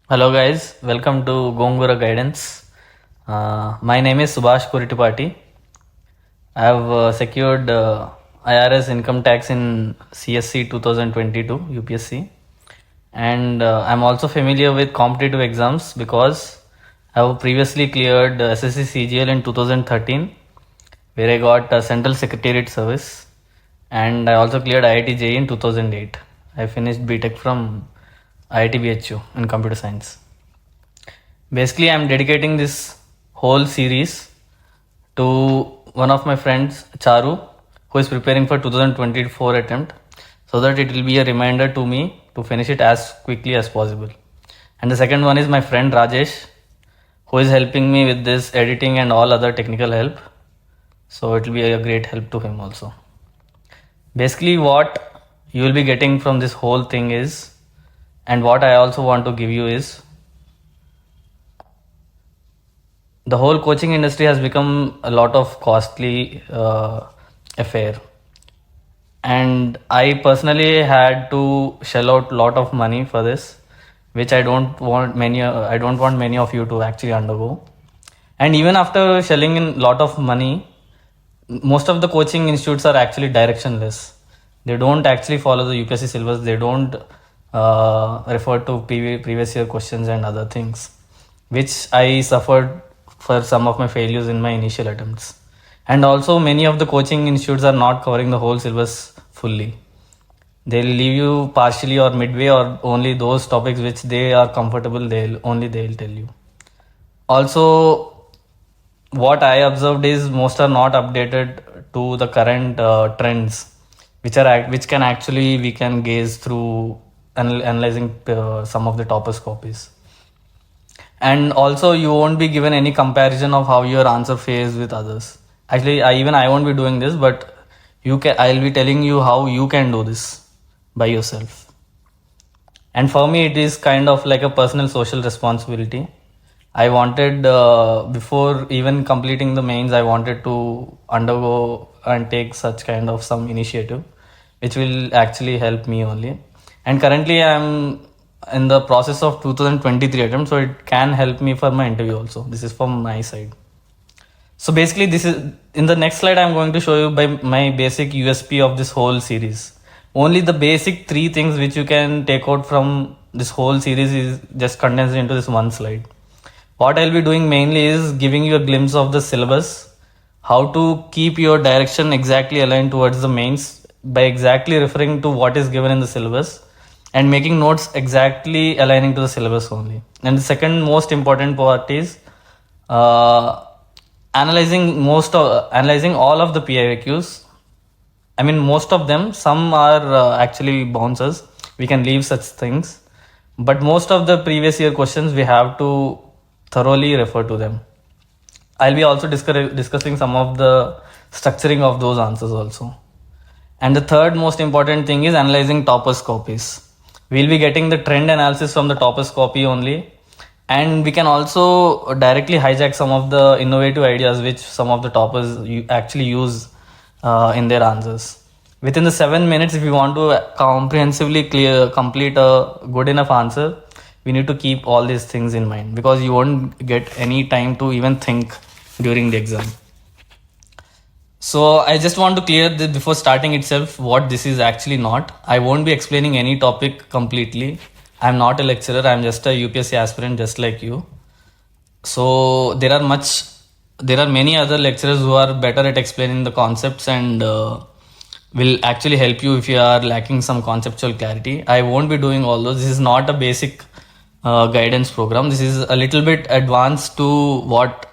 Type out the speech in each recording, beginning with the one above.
Hello guys, welcome to Gongura Guidance. My name is Subhash Kuritipati. I have secured IRS income tax in CSC 2022 UPSC, and I'm also familiar with competitive exams because I have previously cleared SSC CGL in 2013, where I got Central Secretariat Service, and I also cleared IIT JEE in 2008. I finished BTech from IIT BHU in computer science. Basically, I'm dedicating this whole series to one of my friends, Charu, who is preparing for 2024 attempt, so that it will be a reminder to me to finish it as quickly as possible. And the second one is my friend Rajesh, who is helping me with this editing and all other technical help. So it will be a great help to him also. Basically, what you will be getting from this whole thing is, and what I also want to give you is, the whole coaching industry has become a lot of costly affair, and I personally had to shell out a lot of money for this, which I don't want many of you to actually undergo. And even after shelling in lot of money, most of the coaching institutes are actually directionless. They don't actually follow the UPSC syllabus. They don't refer to previous year questions and other things, which I suffered for some of my failures in my initial attempts. And also, many of the coaching institutes are not covering the whole syllabus fully. They'll leave you partially or midway, or only those topics which they are comfortable. They'll tell you. Also, what I observed is most are not updated to the current trends, which can actually we can gaze through analyzing some of the toppers copies. And also, you won't be given any comparison of how your answer fares with others. Actually, I won't be doing this, but I'll be telling you how you can do this by yourself. And for me, it is kind of like a personal social responsibility. I wanted, before even completing the mains, I wanted to undergo and take such kind of some initiative, which will actually help me only. And currently, I'm in the process of 2023 attempt, so it can help me for my interview also. This is from my side. So basically, this is in the next slide. I'm going to show you by my basic USP of this whole series. Only the basic three things which you can take out from this whole series is just condensed into this one slide. What I'll be doing mainly is giving you a glimpse of the syllabus, how to keep your direction exactly aligned towards the mains by exactly referring to what is given in the syllabus and making notes exactly aligning to the syllabus only. And the second most important part is analyzing all of the PIQs. I mean, most of them. Some are actually bouncers. We can leave such things, but most of the previous year questions we have to thoroughly refer to them. I'll be also discussing some of the structuring of those answers also. And the third most important thing is analyzing toppers copies. We'll be getting the trend analysis from the toppers copy only, and we can also directly hijack some of the innovative ideas which some of the toppers actually use in their answers. Within the 7 minutes, if you want to comprehensively complete a good enough answer, we need to keep all these things in mind, because you won't get any time to even think during the exam. So I just want to clear this before starting itself what this is actually not. I won't be explaining any topic completely. I'm not a lecturer. I'm just a UPSC aspirant just like you. So there are many other lecturers who are better at explaining the concepts and will actually help you if you are lacking some conceptual clarity. I won't be doing all those. This is not a basic guidance program. This is a little bit advanced to what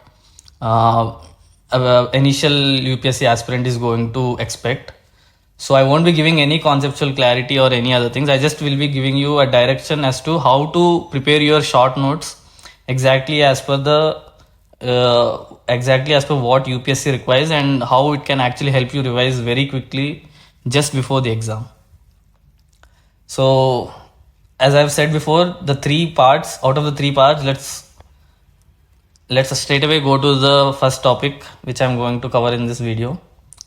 initial UPSC aspirant is going to expect. So I won't be giving any conceptual clarity or any other things. I just will be giving you a direction as to how to prepare your short notes exactly as per what UPSC requires, and how it can actually help you revise very quickly just before the exam. So as I've said before, the three parts, let's straight away go to the first topic which I'm going to cover in this video,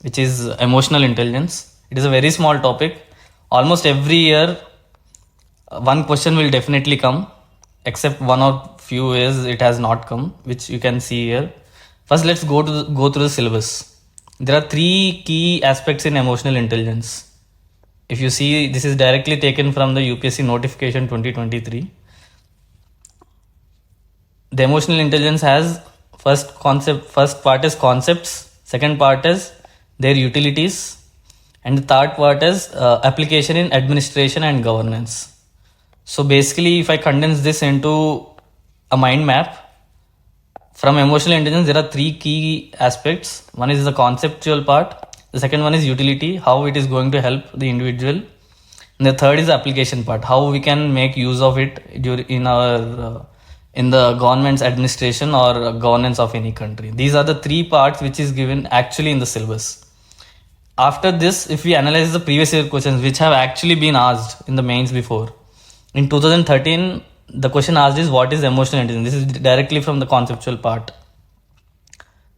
which is emotional intelligence. It is a very small topic. Almost every year one question will definitely come. except one or few ways it has not come, which you can see here. First, let's go through the syllabus. There are 3 key aspects in emotional intelligence. If you see, this is directly taken from the UPSC notification 2023. The emotional intelligence has first part is concepts, second part is their utilities, and the third part is application in administration and governance. So basically, if I condense this into a mind map, from emotional intelligence, there are 3 key aspects. One is the conceptual part. The second one is utility, how it is going to help the individual. And the third is the application part, how we can make use of it in our in the government's administration or governance of any country. These are the 3 parts which is given actually in the syllabus. After this, if we analyze the previous year questions which have actually been asked in the mains before, in 2013, the question asked is what is emotional intelligence? This is directly from the conceptual part.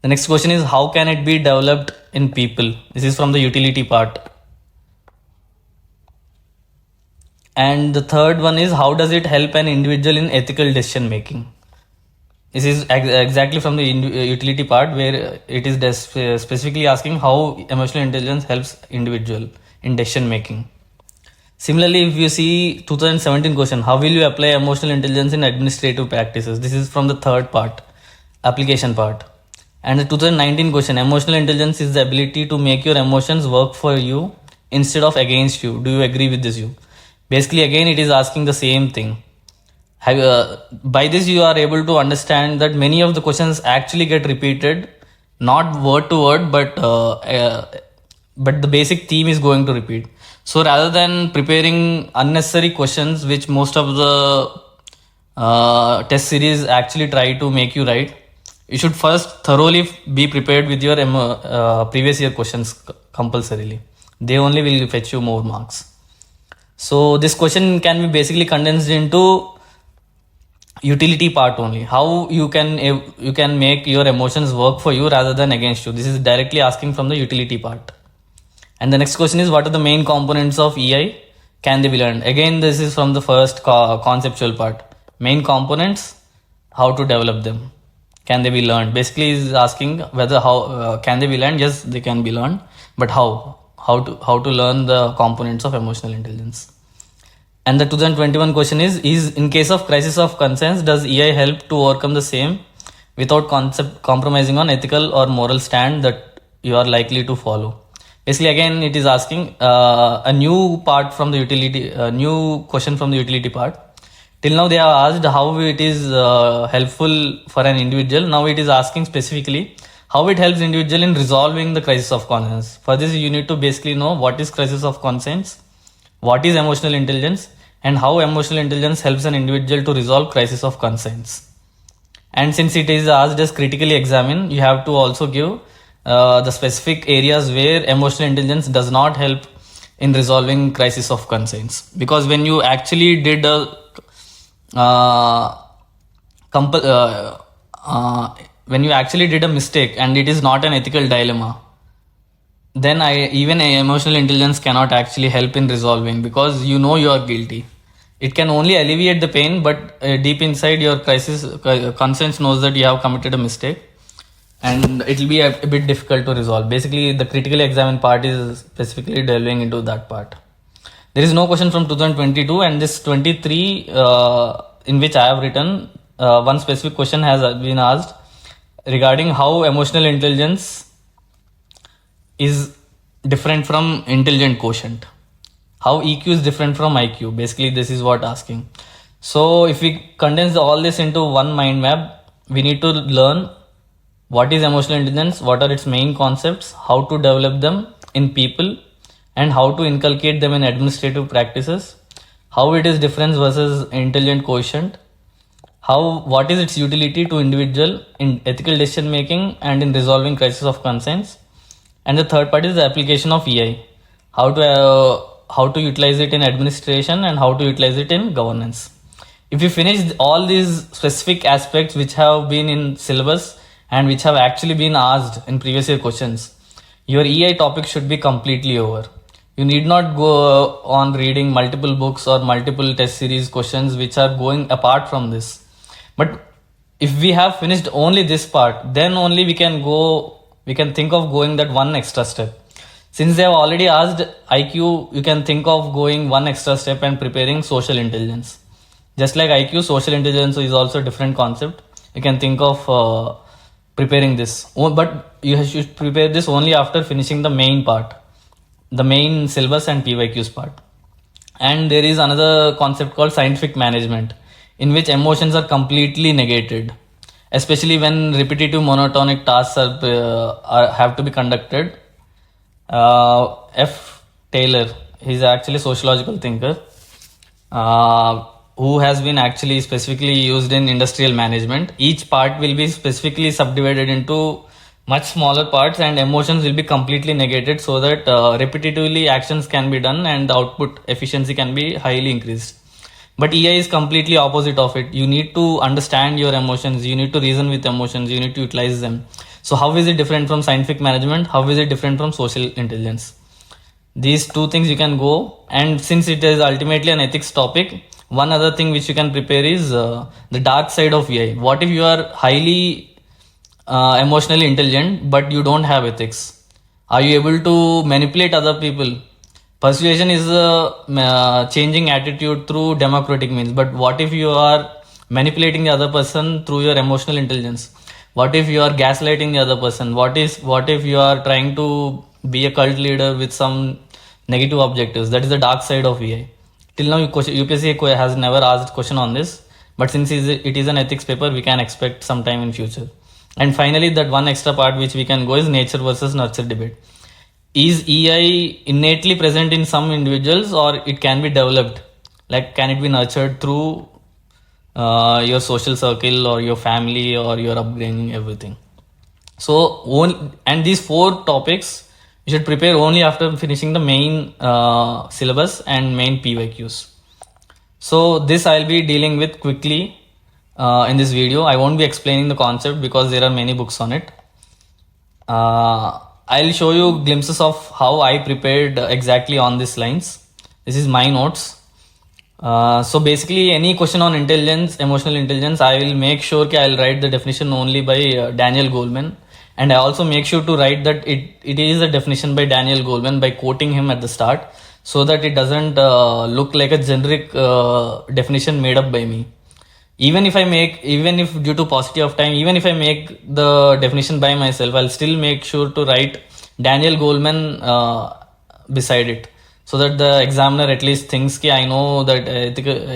The next question is how can it be developed in people? This is from the utility part. And the third one is how does it help an individual in ethical decision making? This is exactly from the utility part, where it is specifically asking how emotional intelligence helps individual in decision making. Similarly, if you see 2017 question, how will you apply emotional intelligence in administrative practices? This is from the third part, application part. And the 2019 question, emotional intelligence is the ability to make your emotions work for you instead of against you. Do you agree with this? Basically, again, it is asking the same thing. By this, you are able to understand that many of the questions actually get repeated, not word to word, but the basic theme is going to repeat. So rather than preparing unnecessary questions, which most of the test series actually try to make you write, you should first thoroughly be prepared with your previous year questions compulsorily. They only will fetch you more marks. So this question can be basically condensed into utility part only. How you can make your emotions work for you rather than against you. This is directly asking from the utility part. And the next question is what are the main components of EI? Can they be learned? Again, this is from the first conceptual part. Main components, how to develop them. Can they be learned? Basically is asking whether how can they be learned? Yes, they can be learned, but how to learn the components of emotional intelligence. And the 2021 question is in case of crisis of conscience, does EI help to overcome the same without compromising on ethical or moral stand that you are likely to follow? Basically, again, it is asking a new part from the utility, new question from the utility part. Till now, they have asked how it is helpful for an individual. Now, it is asking specifically how it helps individual in resolving the crisis of conscience. For this, you need to basically know what is crisis of conscience, what is emotional intelligence, and how emotional intelligence helps an individual to resolve crisis of conscience. And since it is asked as critically examine, you have to also give the specific areas where emotional intelligence does not help in resolving crisis of conscience. Because when you actually did a when you actually did a mistake and it is not an ethical dilemma, then even emotional intelligence cannot actually help in resolving, because you know you are guilty. It can only alleviate the pain, but deep inside your conscience knows that you have committed a mistake, and it will be a bit difficult to resolve. Basically, the critically examined part is specifically delving into that part. There is no question from 2022, and this 23 in which I have written, one specific question has been asked regarding how emotional intelligence is different from intelligent quotient. How EQ is different from IQ. Basically, this is what asking. So if we condense all this into one mind map, we need to learn what is emotional intelligence, what are its main concepts, how to develop them in people, and how to inculcate them in administrative practices, how it is different versus intelligent quotient, what is its utility to individual in ethical decision making and in resolving crisis of conscience. And the third part is the application of EI, how to utilize it in administration and how to utilize it in governance. If you finish all these specific aspects which have been in syllabus and which have actually been asked in previous year questions, your EI topic should be completely over. You need not go on reading multiple books or multiple test series questions which are going apart from this. But if we have finished only this part, then only we can think of going that one extra step. Since they have already asked IQ, you can think of going one extra step and preparing social intelligence. Just like IQ, social intelligence is also a different concept. You can think of preparing this. But you should prepare this only after finishing the main part, the main syllabus and PYQs part. And there is another concept called scientific management, in which emotions are completely negated, especially when repetitive monotonic tasks have to be conducted. F. Taylor, he's actually a sociological thinker who has been actually specifically used in industrial management. Each part will be specifically subdivided into much smaller parts, and emotions will be completely negated so that repetitively actions can be done and the output efficiency can be highly increased. But EI is completely opposite of it. You need to understand your emotions, you need to reason with emotions, you need to utilize them. So how is it different from scientific management? How is it different from social intelligence? These two things you can go, and since it is ultimately an ethics topic, one other thing which you can prepare is the dark side of EI. What if you are highly emotionally intelligent but you don't have ethics? Are you able to manipulate other people? Persuasion is a changing attitude through democratic means, but what if you are manipulating the other person through your emotional intelligence? What if you are gaslighting the other person? What if you are trying to be a cult leader with some negative objectives? That is the dark side of EI. Till now, UPSC has never asked question on this, but since it is an ethics paper, we can expect some time in future. And finally, that one extra part which we can go is nature versus nurture debate. Is EI innately present in some individuals, or it can be developed? Like, can it be nurtured through your social circle or your family or your upbringing, everything? So, and these 4 topics you should prepare only after finishing the main syllabus and main PYQs. So this I'll be dealing with quickly in this video. I won't be explaining the concept because there are many books on it. I'll show you glimpses of how I prepared exactly on these lines. This is my notes. So basically, any question on intelligence, emotional intelligence, I will make sure that I'll write the definition only by Daniel Goleman. And I also make sure to write that it is a definition by Daniel Goleman by quoting him at the start, so that it doesn't look like a generic definition made up by me. Even if due to paucity of time, even if I make the definition by myself, I'll still make sure to write Daniel Goleman beside it, so that the examiner at least thinks that I know that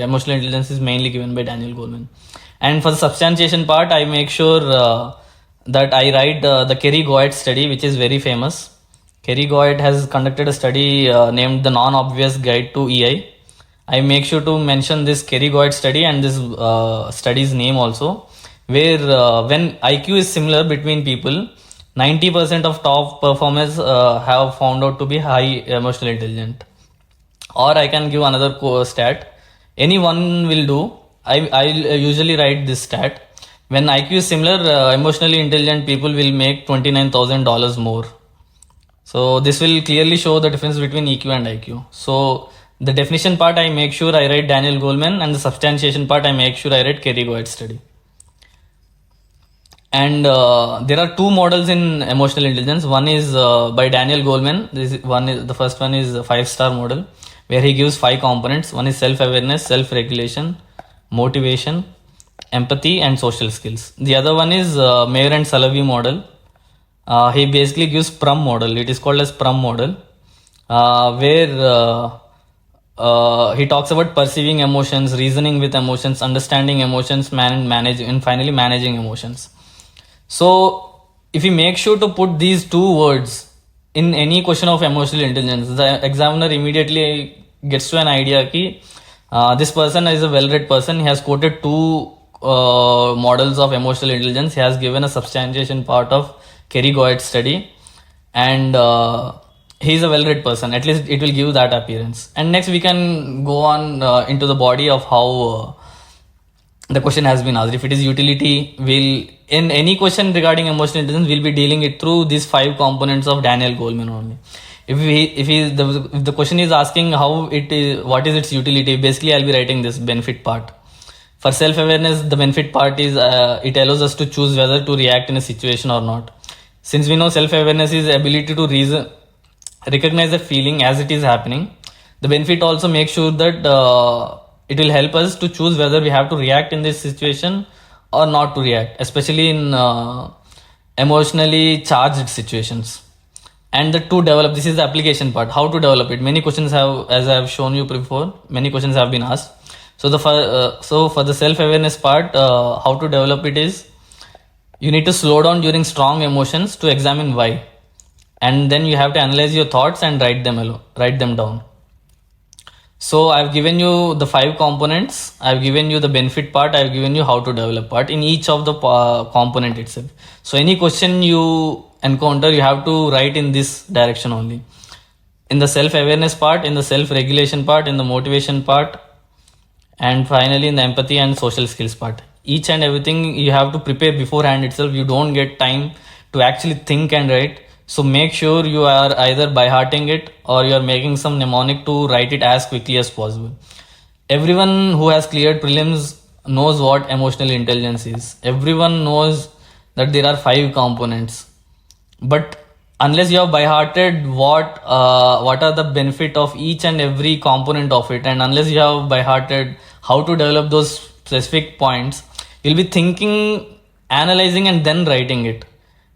emotional intelligence is mainly given by Daniel Goleman. And for the substantiation part, I make sure that I write the Kerry Goyette study, which is very famous. Kerry Goyette has conducted a study named The Non-Obvious Guide to EI. I make sure to mention this Kerry Goyette study and this study's name also, where when IQ is similar between people, 90% of top performers have found out to be high emotional intelligent. Or I can give another stat. Any one will do. I usually write this stat. When IQ is similar, emotionally intelligent people will make $29,000 more. So this will clearly show the difference between EQ and IQ. So the definition part, I make sure I write Daniel Goleman, and the substantiation part, I make sure I write Kerry Goyette study. And there are 2 models in emotional intelligence. One is by Daniel Goleman. The first one is a 5-star model, where he gives 5 components. One is self-awareness, self-regulation, motivation, empathy, and social skills. The other one is Mayer and Salovey model. He basically gives PRUM model. It is called as PRUM model, where he talks about perceiving emotions, reasoning with emotions, understanding emotions, and finally managing emotions. So if you make sure to put these 2 words in any question of emotional intelligence, the examiner immediately gets to an idea that this person is a well-read person. He has quoted 2 models of emotional intelligence. He has given a substantiation part of Kerry Goyette study, and he is a well-read person. At least it will give that appearance. And next we can go on into the body of how the question has been asked. If it is utility, in any question regarding emotional intelligence, we'll be dealing it through these 5 components of Daniel Goleman only. If the question is asking how it is, what is its utility, basically I'll be writing this benefit part. For self-awareness, the benefit part is it allows us to choose whether to react in a situation or not. Since we know self-awareness is ability to reason, recognize the feeling as it is happening, the benefit also makes sure that it will help us to choose whether we have to react in this situation or not to react, especially in emotionally charged situations. And the to develop, this is the application part, how to develop it. Many questions have, as I have shown you before, many questions have been asked. So for the self-awareness part, how to develop it is, you need to slow down during strong emotions to examine why, and then you have to analyze your thoughts and write them down. So I've given you the 5 components, I've given you the benefit part, I've given you how to develop part in each of the component itself. So any question you encounter, you have to write in this direction only. In the self-awareness part, in the self-regulation part, in the motivation part, and finally in the empathy and social skills part. Each and everything you have to prepare beforehand itself. You don't get time to actually think and write. So make sure you are either by hearting it or you are making some mnemonic to write it as quickly as possible. Everyone who has cleared prelims knows what emotional intelligence is. Everyone knows that there are 5 components. But unless you have by hearted what are the benefit of each and every component of it, and unless you have by hearted how to develop those specific points, you'll be thinking, analyzing, and then writing it,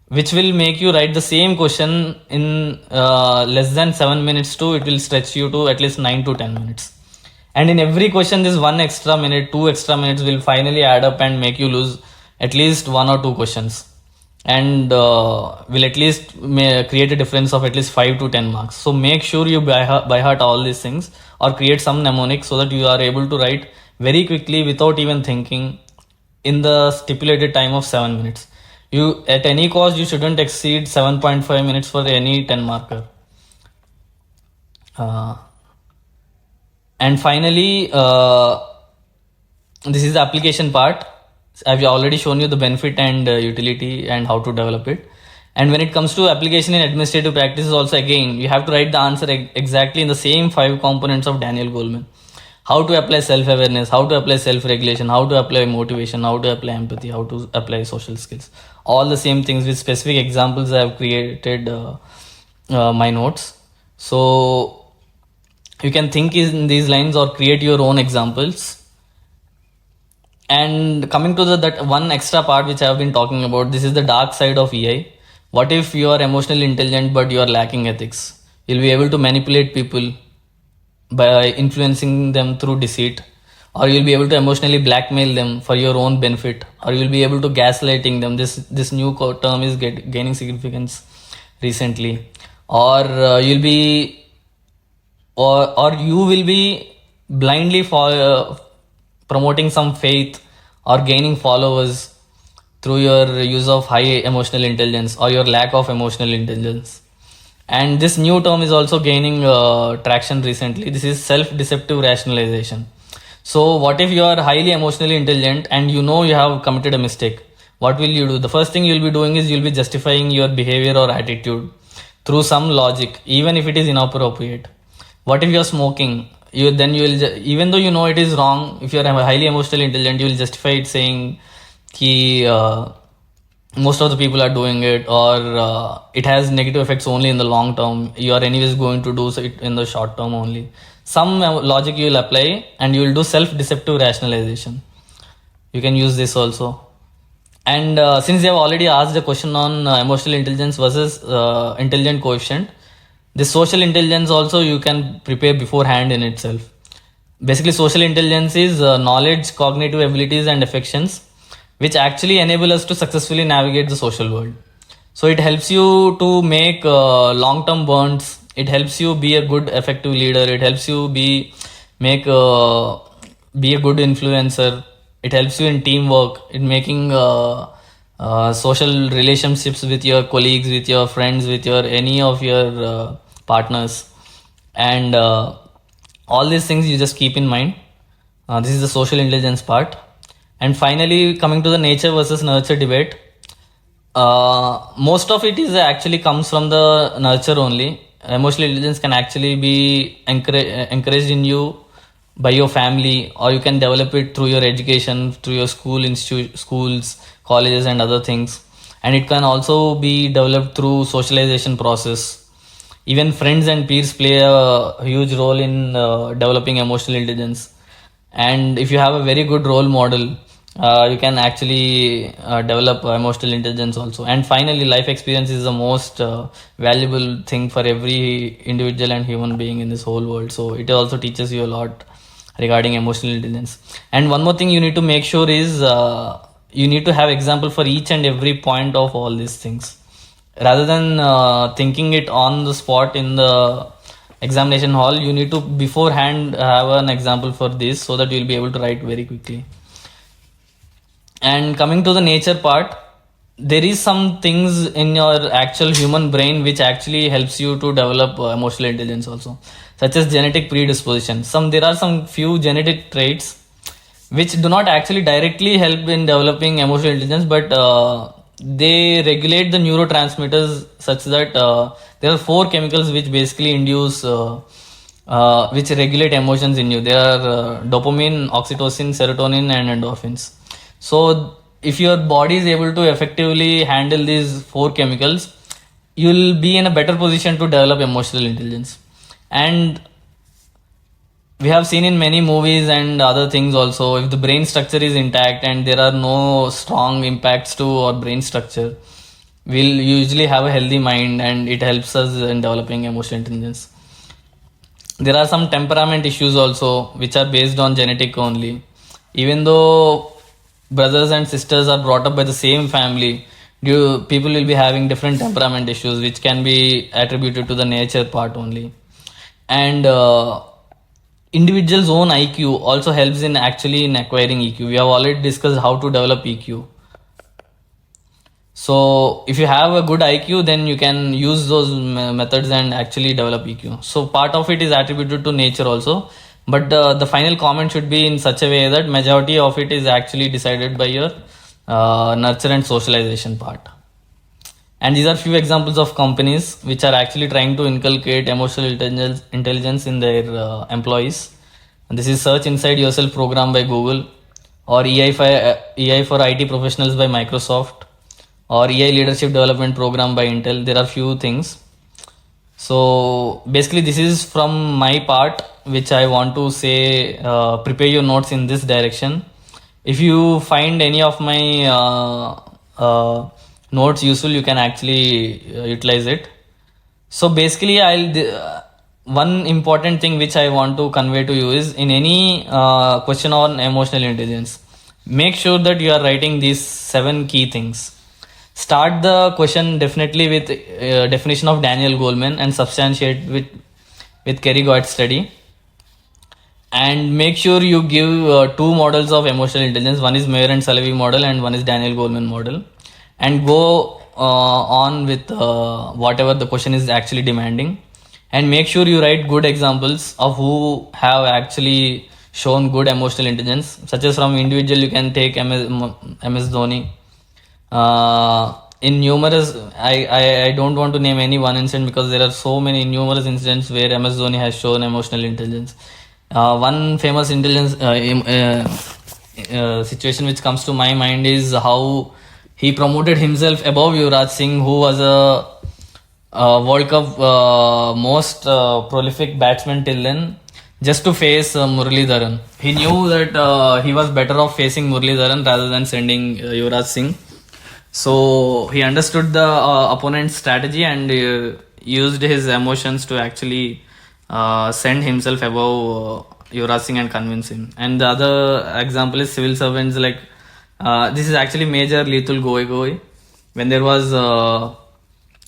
which will make you write the same question in less than 7 minutes to it will stretch you to at least 9 to 10 minutes. And in every question, this 1 extra minute, 2 extra minutes will finally add up and make you lose at least 1 or 2 questions, and will at least create a difference of at least 5 to 10 marks. So make sure you by heart all these things or create some mnemonic so that you are able to write very quickly without even thinking in the stipulated time of 7 minutes. You, at any cost, you shouldn't exceed 7.5 minutes for any 10 marker. And finally, this is the application part. I've already shown you the benefit and utility and how to develop it. And when it comes to application in administrative practices, also again, you have to write the answer exactly in the same 5 components of Daniel Goleman. How to apply self-awareness, how to apply self-regulation, how to apply motivation, how to apply empathy, how to apply social skills. All the same things with specific examples. I have created my notes. So you can think in these lines or create your own examples. And coming to that one extra part which I have been talking about, this is the dark side of EI. What if you are emotionally intelligent but you are lacking ethics? You'll be able to manipulate people by influencing them through deceit, or you'll be able to emotionally blackmail them for your own benefit, or you'll be able to gaslighting them. This new term is gaining significance recently. Or you'll be or you will be blindly promoting some faith or gaining followers through your use of high emotional intelligence or your lack of emotional intelligence. And this new term is also gaining traction recently. This is self-deceptive rationalization. So what if you are highly emotionally intelligent and you know you have committed a mistake? What will you do? The first thing you'll be doing is you'll be justifying your behavior or attitude through some logic, even if it is inappropriate. What if you're smoking? Even though you know it is wrong, if you're highly emotionally intelligent, you will justify it saying that most of the people are doing it, or it has negative effects only in the long term. You are anyways going to do it in the short term only. Some logic you will apply, and you will do self-deceptive rationalization. You can use this also. And since they have already asked a question on emotional intelligence versus intelligent quotient, this social intelligence also you can prepare beforehand in itself. Basically, social intelligence is knowledge, cognitive abilities, and affections, which actually enable us to successfully navigate the social world. So it helps you to make long-term bonds. It helps you be a good, effective leader. It helps you be a good influencer. It helps you in teamwork, in making social relationships with your colleagues, with your friends, with any of your partners, and all these things you just keep in mind. This is the social intelligence part. And finally, coming to the nature versus nurture debate, most of it is actually comes from the nurture only. emotional intelligence can actually be encouraged in you by your family, or you can develop it through your education, through your schools, colleges, and other things. And it can also be developed through socialization process. Even friends and peers play a huge role in developing emotional intelligence. And if you have a very good role model, you can actually develop emotional intelligence also. And finally, life experience is the most valuable thing for every individual and human being in this whole world. So it also teaches you a lot regarding emotional intelligence. And one more thing you need to make sure is you need to have example for each and every point of all these things, rather than thinking it on the spot in the examination hall. You need to beforehand have an example for this, so that you'll be able to write very quickly. And coming to the nature part, there is some things in your actual human brain which actually helps you to develop emotional intelligence also, such as genetic predisposition. There are some few genetic traits which do not actually directly help in developing emotional intelligence, but they regulate the neurotransmitters such that there are four chemicals which basically induce which regulate emotions in you. They are dopamine, oxytocin, serotonin, and endorphins. So if your body is able to effectively handle these four chemicals, you'll be in a better position to develop emotional intelligence. And we have seen in many movies and other things also, if the brain structure is intact and there are no strong impacts to our brain structure, we'll usually have a healthy mind, and it helps us in developing emotional intelligence. There are some temperament issues also which are based on genetic only. Even though brothers and sisters are brought up by the same family, people will be having different temperament issues which can be attributed to the nature part only. And individual's own IQ also helps in actually in acquiring EQ. We have already discussed how to develop EQ. So if you have a good IQ, then you can use those methods and actually develop EQ. So part of it is attributed to nature also, but the final comment should be in such a way that majority of it is actually decided by your nurture and socialization part. And these are few examples of companies which are actually trying to inculcate emotional intelligence in their employees. And this is Search Inside Yourself program by Google, or EI for IT professionals by Microsoft, or EI Leadership Development Program by Intel. There are few things. So basically this is from my part which I want to say. Prepare your notes in this direction. If you find any of my notes useful, you can actually utilize it. So basically one important thing which I want to convey to you is, in any question on emotional intelligence, make sure that you are writing these 7 key things. Start the question definitely with definition of Daniel Goleman and substantiate with Kerry Goetz study. And make sure you give 2 models of emotional intelligence. One is Mayer and Salovey model, and one is Daniel Goleman model. And go on with whatever the question is actually demanding. And make sure you write good examples of who have actually shown good emotional intelligence, such as from individual you can take MS Dhoni. In numerous, I don't want to name any one incident because there are so many numerous incidents where MS Dhoni has shown emotional intelligence. One famous intelligence situation which comes to my mind is how he promoted himself above Yuvraj Singh, who was a World Cup most prolific batsman till then, just to face Muralidharan. He knew that he was better off facing Muralidharan rather than sending Yuvraj Singh. So he understood the opponent's strategy and used his emotions to actually send himself above Yuvraj Singh and convince him. And the other example is civil servants. Like this is actually Major Lethal Goi. When there was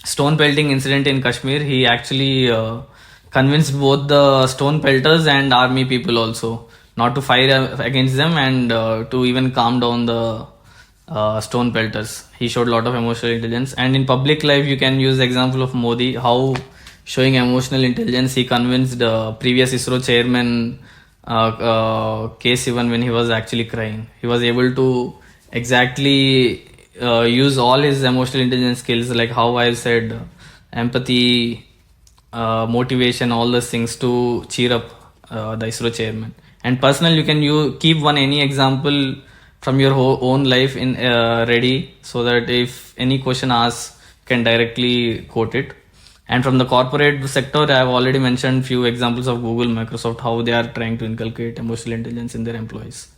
stone pelting incident in Kashmir, he actually convinced both the stone pelters and army people also not to fire against them, and to even calm down the stone pelters. He showed a lot of emotional intelligence. And in public life, you can use the example of Modi, how showing emotional intelligence he convinced the previous ISRO chairman K. Sivan when he was actually crying. He was able to exactly use all his emotional intelligence skills, like how I said, empathy, motivation, all those things to cheer up the ISRO chairman. And personal, you keep one any example from your own life in ready, so that if any question asks, you can directly quote it. And from the corporate sector, I have already mentioned few examples of Google, Microsoft, how they are trying to inculcate emotional intelligence in their employees.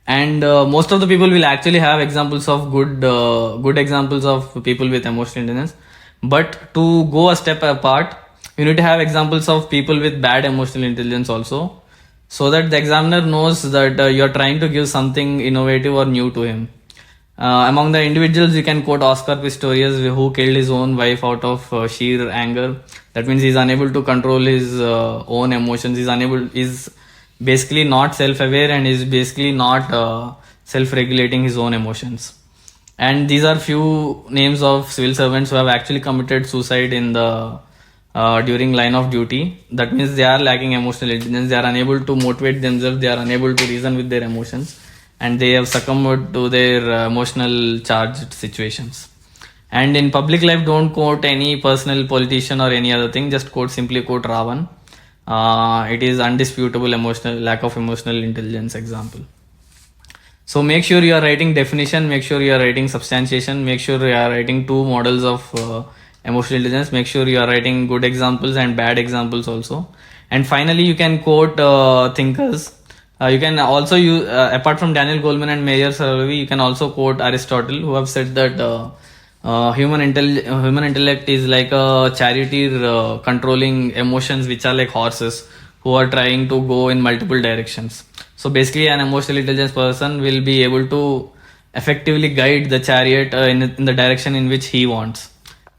And most of the people will actually have examples of good examples of people with emotional intelligence. But to go a step apart, you need to have examples of people with bad emotional intelligence also, so that the examiner knows that you are trying to give something innovative or new to him. Among the individuals, you can quote Oscar Pistorius, who killed his own wife out of sheer anger. That means he's unable to control his own emotions. He's basically not self-aware, and is basically not self-regulating his own emotions. And these are few names of civil servants who have actually committed suicide in the during line of duty. That means they are lacking emotional intelligence. They are unable to motivate themselves. They are unable to reason with their emotions, and they have succumbed to their emotional charged situations. And in public life, don't quote any personal politician or any other thing. Just simply quote Ravan. It is undisputable lack of emotional intelligence example. So make sure you are writing definition, make sure you are writing substantiation, make sure you are writing two models of emotional intelligence, make sure you are writing good examples and bad examples also. And finally, you can quote thinkers. You can also use, apart from Daniel Goleman and Meyer Salovey, you can also quote Aristotle, who have said that human intellect is like a charioteer controlling emotions, which are like horses who are trying to go in multiple directions. So basically, an emotional intelligence person will be able to effectively guide the chariot in the direction in which he wants.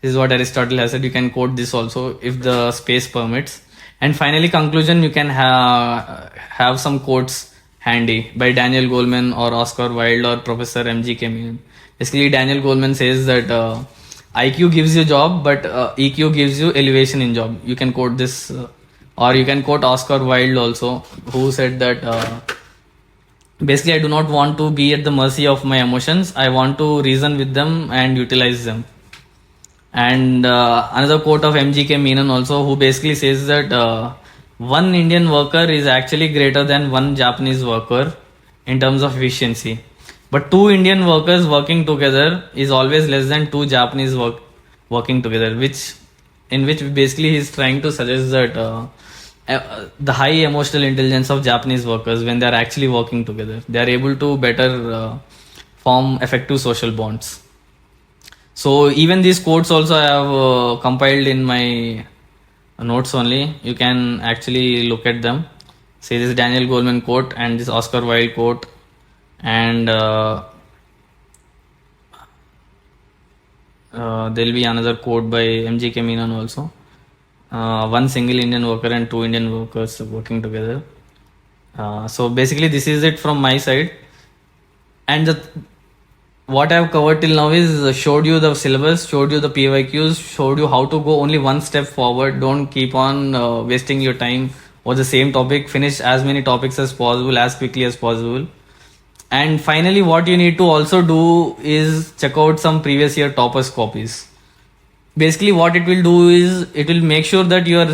This is what Aristotle has said. You can quote this also if the space permits. And finally, conclusion, you can have some quotes handy by Daniel Goleman or Oscar Wilde or Professor M.G.K. Menon. Basically, Daniel Goleman says that IQ gives you job, but EQ gives you elevation in job. You can quote this, or you can quote Oscar Wilde also, who said that basically, I do not want to be at the mercy of my emotions. I want to reason with them and utilize them. And another quote of M.G.K. Menon also, who basically says that one Indian worker is actually greater than one Japanese worker in terms of efficiency. But two Indian workers working together is always less than two Japanese working together, in which basically he's trying to suggest that the high emotional intelligence of Japanese workers, when they are actually working together, they are able to better form effective social bonds. So even these quotes also I have compiled in my notes only. You can actually look at them. Say this Daniel Goleman quote and this Oscar Wilde quote, and there'll be another quote by M.G.K. Menon also. One single Indian worker and two Indian workers working together. So basically, this is it from my side. And what I have covered till now is showed you the syllabus, showed you the PYQs, showed you how to go only one step forward. Don't keep on wasting your time over the same topic. Finish as many topics as possible, as quickly as possible. And finally, what you need to also do is check out some previous year toppers copies. Basically, what it will do is it will make sure that your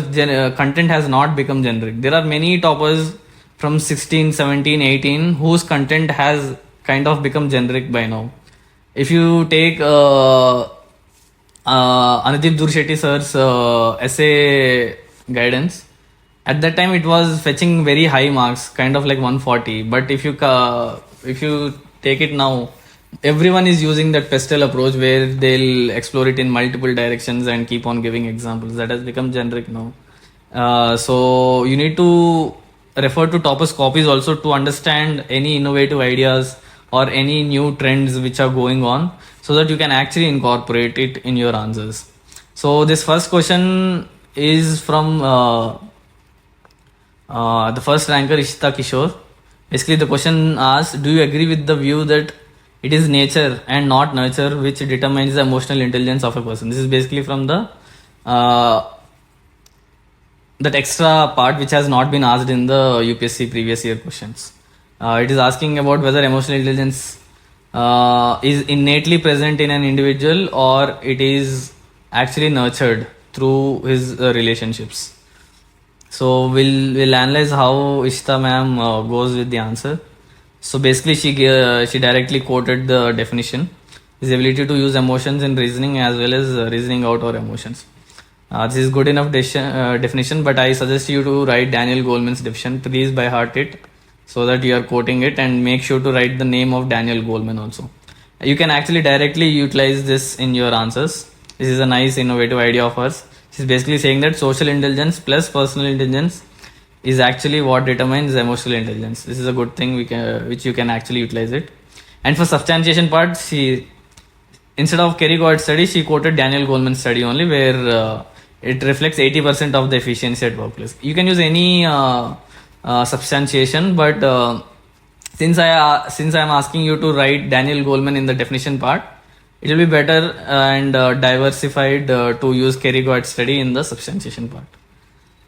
content has not become generic. There are many toppers from 16, 17, 18 whose content has kind of become generic by now. If you take Anudip Durshetty sir's essay guidance, at that time it was fetching very high marks, kind of like 140. But if you take it now, everyone is using that pestle approach where they'll explore it in multiple directions and keep on giving examples. That has become generic now. So you need to refer to toppers copies also to understand any innovative ideas or any new trends which are going on, so that you can actually incorporate it in your answers. So this first question is from the first ranker Ishita Kishore. Basically, the question asks, do you agree with the view that it is nature and not nurture which determines the emotional intelligence of a person? This is basically from the that extra part which has not been asked in the UPSC previous year questions. It is asking about whether emotional intelligence is innately present in an individual or it is actually nurtured through his relationships. So we'll analyze how Ishita ma'am goes with the answer. So basically, she directly quoted the definition: his ability to use emotions in reasoning as well as reasoning out our emotions. This is good enough definition, but I suggest you to write Daniel Goleman's definition. Please by heart it, so that you are quoting it, and make sure to write the name of Daniel Goleman also. You can actually directly utilize this in your answers. This is a nice innovative idea of hers. She's basically saying that social intelligence plus personal intelligence is actually what determines emotional intelligence. This is a good thing which you can actually utilize it. And for substantiation part, she, instead of Kerry Gord study, she quoted Daniel Goleman's study only, where it reflects 80% of the efficiency at workplace. You can use any substantiation, but since I'm asking you to write Daniel Goleman in the definition part, it will be better and diversified to use Kerry Gord study in the substantiation part.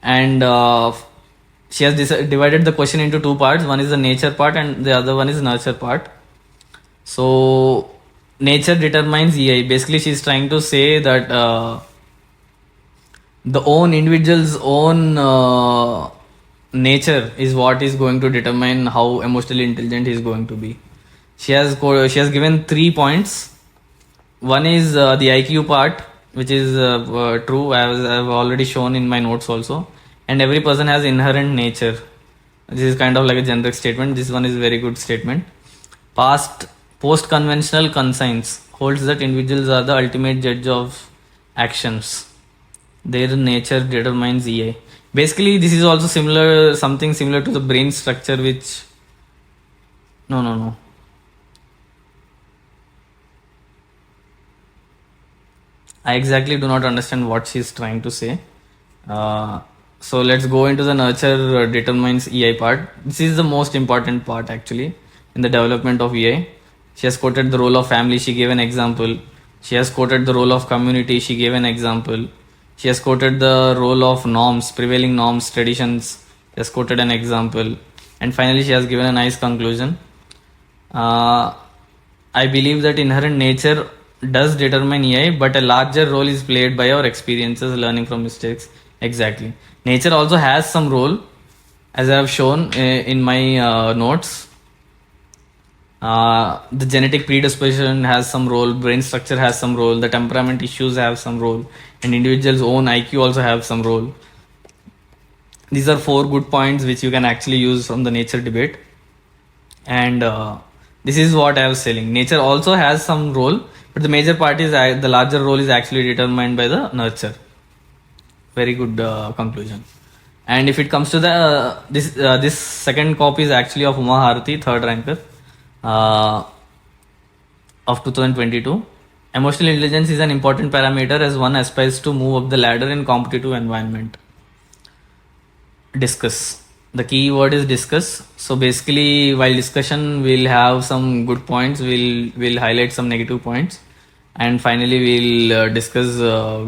And she has divided the question into two parts. One is the nature part and the other one is nurture part. So nature determines EI. Basically, she's trying to say that the individual's own nature is what is going to determine how emotionally intelligent he is going to be. She has given 3 points. One is the IQ part, which is true, as I've already shown in my notes also. And every person has inherent nature. This is kind of like a generic statement. This one is a very good statement. Post-conventional conscience holds that individuals are the ultimate judge of actions. Their nature determines EI. Basically, this is also something similar to the brain structure, which... No. I exactly do not understand what she is trying to say. So let's go into the nurture determines EI part. This is the most important part actually in the development of EI. She has quoted the role of family. She gave an example. She has quoted the role of community. She gave an example. She has quoted the role of norms, prevailing norms, traditions. She has quoted an example. And finally, she has given a nice conclusion. I believe that inherent nature does determine EI, but a larger role is played by our experiences, learning from mistakes. Exactly. Nature also has some role, as I have shown in my notes. The genetic predisposition has some role, brain structure has some role, the temperament issues have some role, and individual's own IQ also have some role. These are 4 good points which you can actually use from the nature debate. And this is what I was saying. Nature also has some role, but the major part is the larger role is actually determined by the nurture. Very good conclusion. And if it comes to the this second copy is actually of Uma Harati, 3rd ranker of 2022. Emotional intelligence is an important parameter as one aspires to move up the ladder in competitive environment. Discuss. The key word is discuss. So basically, while discussion, we'll have some good points. We'll highlight some negative points, and finally we'll discuss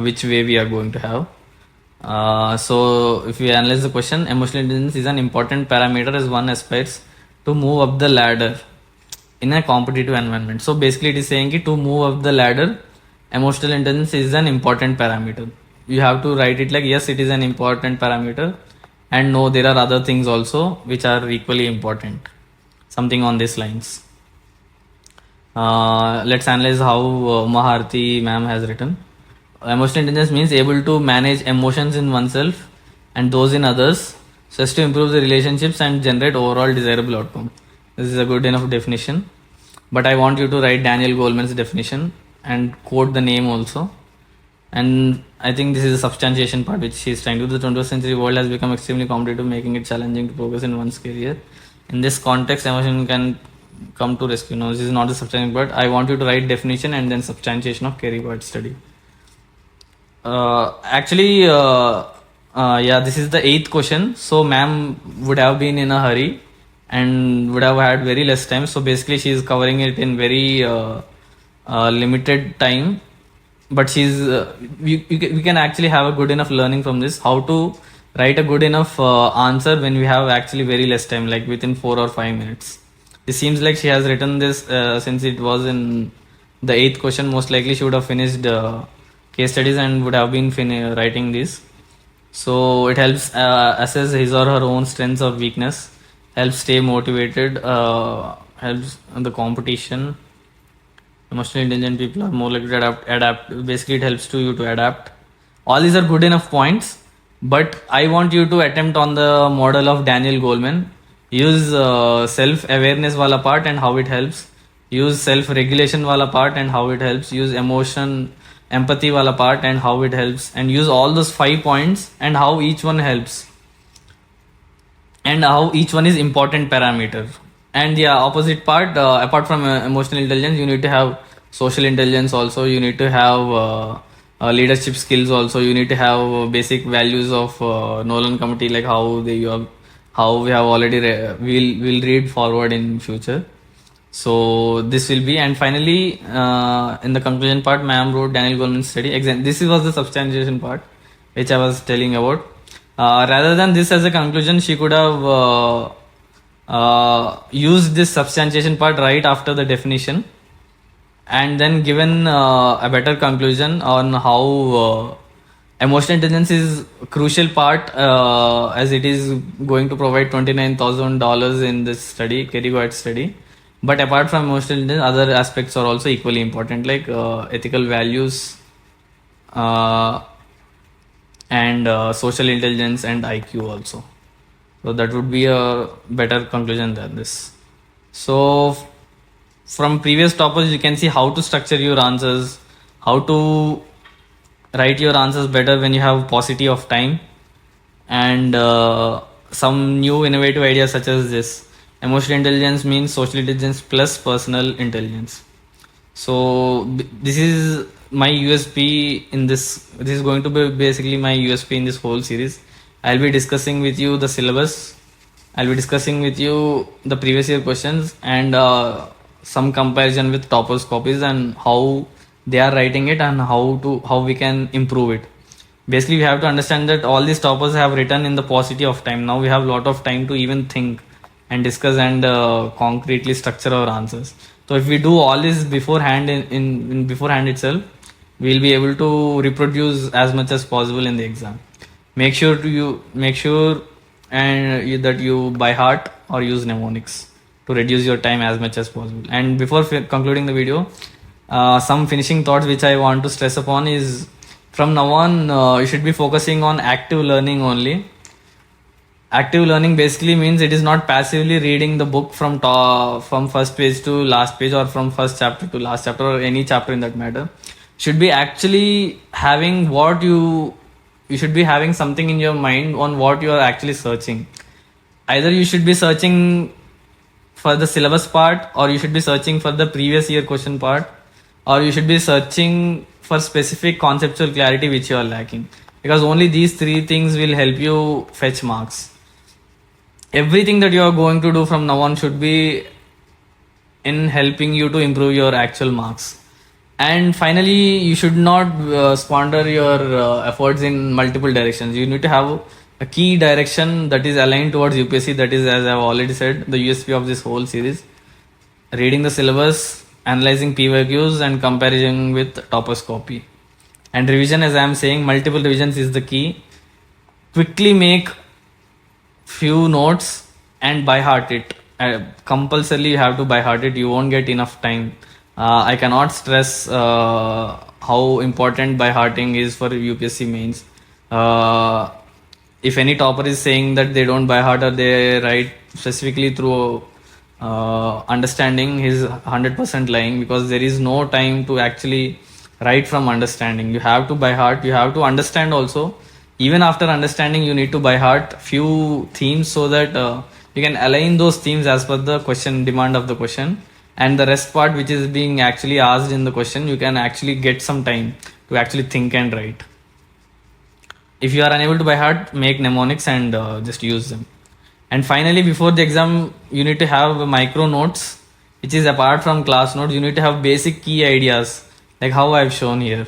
which way we are going to have. So if we analyze the question, emotional intelligence is an important parameter as one aspires to move up the ladder in a competitive environment. So basically it is saying that to move up the ladder, emotional intelligence is an important parameter. You have to write it like, yes, it is an important parameter, and no, there are other things also which are equally important. Something on these lines. Let's analyze how Maharti ma'am has written. Emotional intelligence means able to manage emotions in oneself and those in others so as to improve the relationships and generate overall desirable outcome. This is a good enough definition, but I want you to write Daniel Goleman's definition and quote the name also. And I think this is a substantiation part which she is trying to do. The 21st century world has become extremely competitive, making it challenging to progress in one's career. In this context, emotion can come to rescue. No, this is not the substantiation, but I want you to write definition and then substantiation of Kerry Gord study. This is the 8th question. So ma'am would have been in a hurry and would have had very less time. So basically she is covering it in very limited time. But we can actually have a good enough learning from this, how to write a good enough answer when we have actually very less time, like within 4 or 5 minutes. It seems like she has written this since it was in the 8th question. Most likely she would have finished case studies and would have been writing this. So it helps assess his or her own strengths or weakness, helps stay motivated, helps in the competition. Emotionally intelligent people are more likely to adapt. Basically, it helps to you to adapt. All these are good enough points, but I want you to attempt on the model of Daniel Goleman. Use self-awareness wala part and how it helps. Use self-regulation wala part and how it helps. Use emotion, empathy wala part and how it helps. And use all those 5 points and how each one helps. And how each one is important parameter. And the opposite part, apart from emotional intelligence, you need to have social intelligence also. You need to have leadership skills also. You need to have basic values of Nolan committee, like how how we have already we'll read forward in future. So this will be, and finally in the conclusion part, ma'am wrote Daniel Goleman's study. This was the substantiation part which I was telling about. Rather than this as a conclusion, she could have used this substantiation part right after the definition and then given a better conclusion on how emotional intelligence is a crucial part as it is going to provide $29,000 in this study, Kerry Goat study. But apart from emotional intelligence, other aspects are also equally important, like ethical values and social intelligence and IQ also. So that would be a better conclusion than this. So from previous topics, you can see how to structure your answers, how to write your answers better when you have paucity of time, and some new innovative ideas such as this. Emotional intelligence means social intelligence plus personal intelligence. So this is my USP in this. This is going to be basically my USP in this whole series. I'll be discussing with you the syllabus. I'll be discussing with you the previous year questions and some comparison with toppers copies and how they are writing it and how we can improve it. Basically, we have to understand that all these toppers have written in the paucity of time. Now we have a lot of time to even think and discuss and concretely structure our answers. So if we do all this beforehand in beforehand itself, we'll be able to reproduce as much as possible in the exam. Make sure that you by heart or use mnemonics to reduce your time as much as possible. And before concluding the video, some finishing thoughts which I want to stress upon is, from now on you should be focusing on active learning only. Active learning basically means it is not passively reading the book from first page to last page or from first chapter to last chapter or any chapter in that matter. Should be actually having you should be having something in your mind on what you are actually searching. Either you should be searching for the syllabus part, or you should be searching for the previous year question part, or you should be searching for specific conceptual clarity which you are lacking, because only these 3 things will help you fetch marks. Everything that you are going to do from now on should be in helping you to improve your actual marks. And finally, you should not squander your efforts in multiple directions. You need to have a key direction that is aligned towards UPSC. That is, as I've already said, the USP of this whole series. Reading the syllabus, analyzing PYQs and comparing with toppers copy. And revision, as I'm saying, multiple revisions is the key. Quickly make few notes and by heart it. Compulsorily you have to by heart it. You won't get enough time. I cannot stress how important by hearting is for UPSC mains. If any topper is saying that they don't by heart or they write specifically through understanding, he's 100% lying, because there is no time to actually write from understanding. You have to by heart, you have to understand also. Even after understanding, you need to by heart few themes so that you can align those themes as per the question demand of the question, and the rest part which is being actually asked in the question, you can actually get some time to actually think and write. If you are unable to by heart, make mnemonics and just use them. And finally, before the exam, you need to have micro notes, which is apart from class notes. You need to have basic key ideas, like how I've shown here.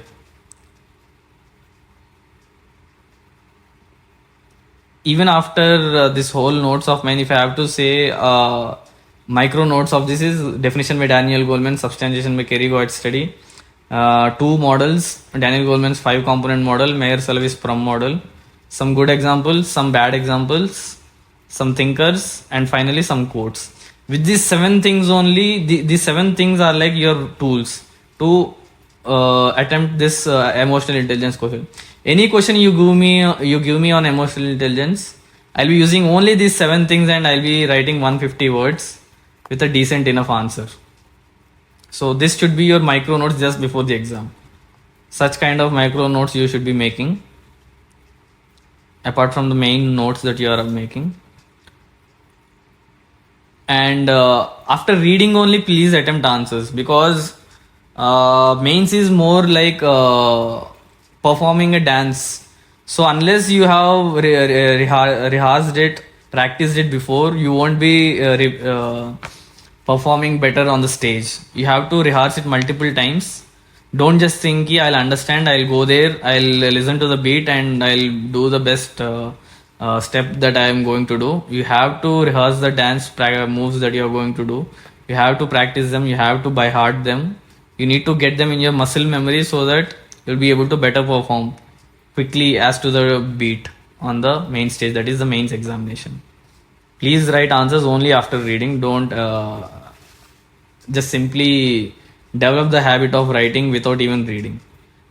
Even after this whole notes of mine, if I have to say micro notes of this is definition by Daniel Goleman, substantiation by Kerry Goat study, Two models, Daniel Goleman's 5-component model, Mayer-Salvis-Prum model, some good examples, some bad examples, some thinkers, and finally some quotes. With these 7 things only, these 7 things are like your tools to attempt this emotional intelligence question. Any question you give me on emotional intelligence, I'll be using only these 7 things and I'll be writing 150 words with a decent enough answer. So this should be your micro notes just before the exam. Such kind of micro notes you should be making apart from the main notes that you are making. And after reading only, please attempt answers, because mains is more like performing a dance. So unless you have rehearsed it, practiced it before, you won't be performing better on the stage. You have to rehearse it multiple times. Don't just think, I'll understand, I'll go there, I'll listen to the beat and I'll do the best step that I am going to do. You have to rehearse the dance moves that you are going to do. You have to practice them. You have to by heart them. You need to get them in your muscle memory so that you'll be able to better perform quickly as to the beat on the main stage, that is the mains examination. Please write answers only after reading. Don't just simply develop the habit of writing without even reading.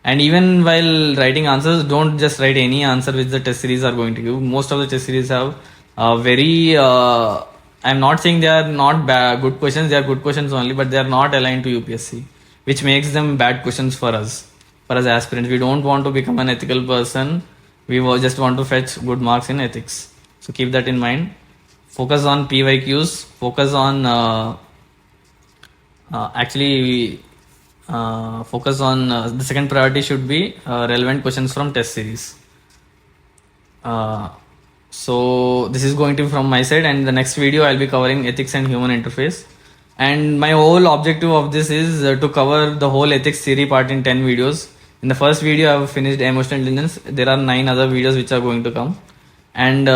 And even while writing answers, don't just write any answer which the test series are going to give. Most of the test series have very I'm not saying they are not good questions, they are good questions only, but they are not aligned to UPSC, which makes them bad questions for us, for us aspirants. We don't want to become an ethical person, we just want to fetch good marks in ethics. So keep that in mind. Focus on PYQs, focus on focus on the second priority should be relevant questions from test series. So this is going to be from my side, and the next video I'll be covering ethics and human interface. And my whole objective of this is to cover the whole ethics theory part in 10 videos. In the first video I've finished emotional intelligence. There are 9 other videos which are going to come, and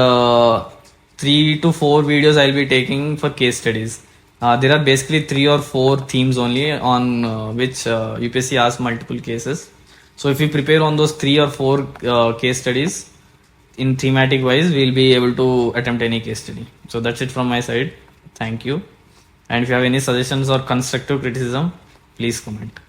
3 to 4 videos I'll be taking for case studies. There are basically 3 or 4 themes only on which UPSC asks multiple cases. So if we prepare on those 3 or 4 case studies in thematic wise, we'll be able to attempt any case study. So that's it from my side. Thank you. And if you have any suggestions or constructive criticism, please comment.